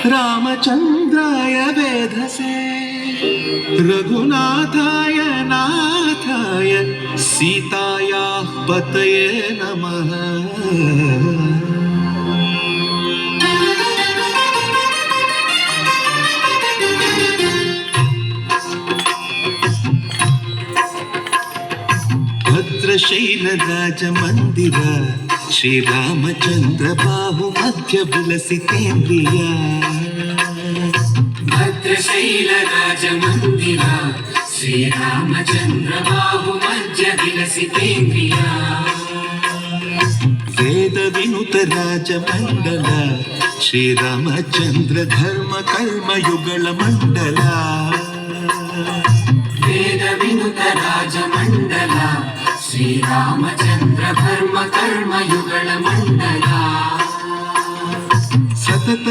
रामचन्द्राय वेधसे रघुनाथाय नाथाय सीतायाः पतये नमः। भद्रशैलराजमन्दिर श्रीरामचन्द्र बाहुमध्य विलसितेन्द्रिया। भद्रशैलराजमन्दिर श्रीरामचन्द्र बाहुमध्य विलसितेन्द्रिया। वेदविनुत राजमण्डल श्रीरामचन्द्र धर्म कर्मयुगल मण्डल। वेदविनुत राजमण्डल श्रीरामचन्द्र धर्म कर्मयुगल मण्डल। सतत